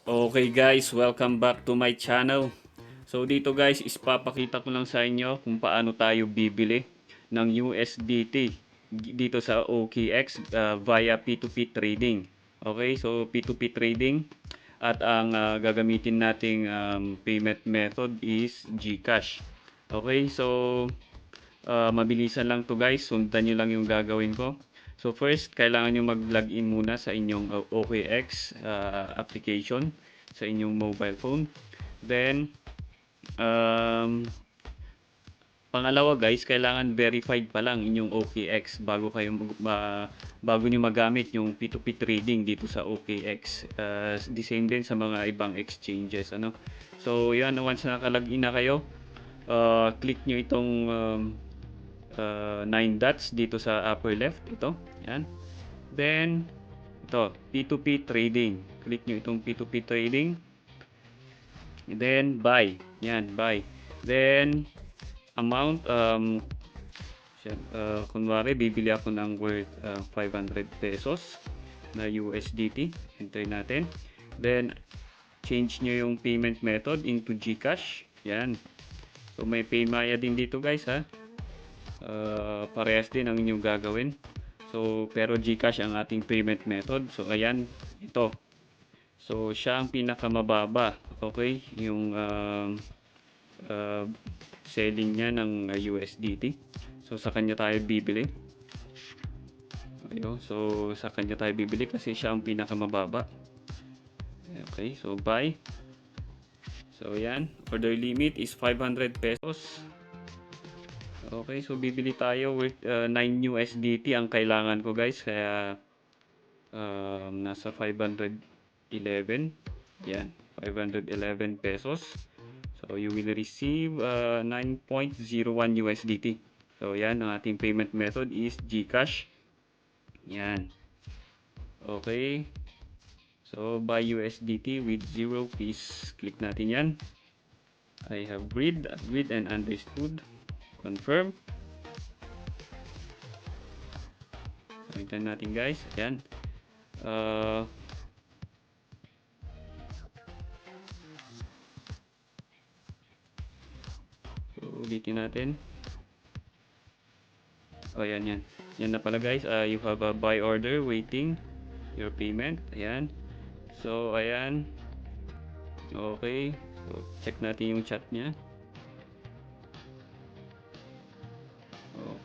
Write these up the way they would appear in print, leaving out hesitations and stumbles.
Okay guys, welcome back to my channel. So dito guys, papakita ko lang sa inyo kung paano tayo bibili ng USDT dito sa OKX via P2P trading. Okay, so P2P trading at ang gagamitin nating payment method is GCash. Okay, so mabilisan lang to guys, sundan nyo lang yung gagawin ko. So first, kailangan nyo mag-login muna sa inyong OKX application sa inyong mobile phone. Then, pangalawa guys, kailangan verified pa lang inyong OKX bago nyo magamit yung P2P trading dito sa OKX. The same din sa mga ibang exchanges. Ano? So, yan, once nakalagin na kayo, click nyo itong 9 dots dito sa upper left. Ito, yan. Then, ito, P2P trading. Click nyo itong P2P trading. Then, buy. Yan, buy. Then, amount, kunwari, bibili ako ng worth 500 pesos na USDT. Enter natin. Then, change nyo yung payment method into GCash. Yan. So, may PayMaya din dito guys ha. Parehas din ang inyong gagawin. So, pero GCash ang ating payment method. So, ayan, ito. So, siya ang pinakamababa. Okay? Yung selling niya ng USDT. So, sa kanya tayo bibili. Ayun. So, sa kanya tayo bibili kasi siya ang pinakamababa. Okay. So, buy. So, ayan. Order limit is 500 pesos. Okay, so bibili tayo with 9 USDT ang kailangan ko guys, kaya nasa 511. Yan, 511 pesos. So you will receive 9.01 USDT. So yan, ang ating payment method is GCash. Yan. Okay. So buy USDT with 0 piece. Click natin yan. I have agreed and understood. Confirm. Tingnan natin guys. Ayan. So, ulitin natin. Oh, ayan yan. Yan na pala guys. You have a buy order waiting your payment. Ayan. So, ayan. Okay. So, check natin yung chat niya.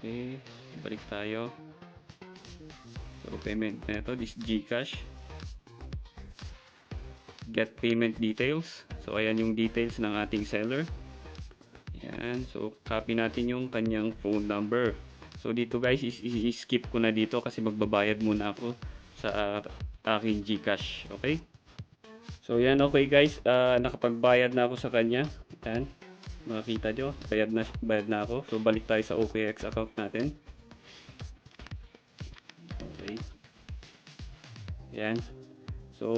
Okay. Balik tayo. So, payment method is GCash. Get payment details. So, ayan yung details ng ating seller. Ayan. So, copy natin yung kanyang phone number. So, dito guys, skip ko na dito kasi magbabayad muna ako sa aking GCash. Okay? So, yan. Okay guys. Nakapagbayad na ako sa kanya. Ayan. Makikita nyo. Bayad na ako. So, balik tayo sa OKX account natin. Okay. Ayan. So,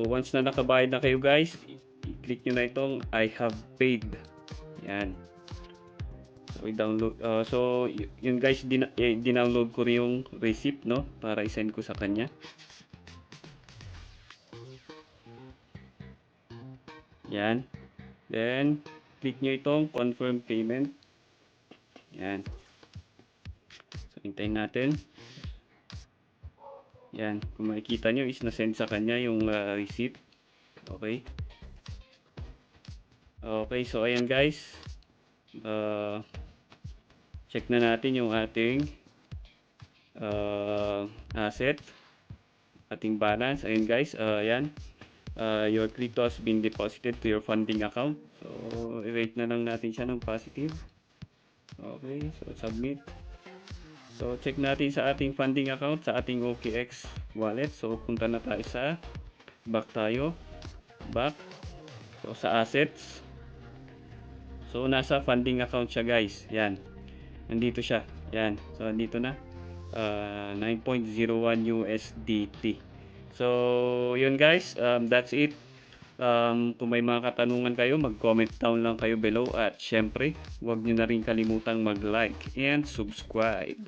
once na nakabayad na kayo guys, i-click nyo na itong I have paid. Ayan. So, i-download. So, yun guys, dinownload ko rin yung receipt, no? Para i-send ko sa kanya. Yan. Then, click nyo itong confirm payment. Yan. So, hintayin natin. Yan. Kung makikita nyo is na-send sa kanya yung receipt. Okay. Okay. So, ayan guys. Check na natin yung ating asset. Ating balance. Ayan guys. Ayan. Your crypto has been deposited to your funding account. So, i-rate na lang natin siya ng positive. Okay, so submit. So, check natin sa ating funding account, sa ating OKX wallet. So, punta na tayo sa back tayo. Back. So, sa assets. So, nasa funding account siya guys. Yan. Nandito siya. Yan. So, nandito na. 9.01 USDT. So, yun guys. That's it. Kung may mga katanungan kayo, mag-comment down lang kayo below. At syempre, huwag nyo na rin kalimutang mag-like and subscribe.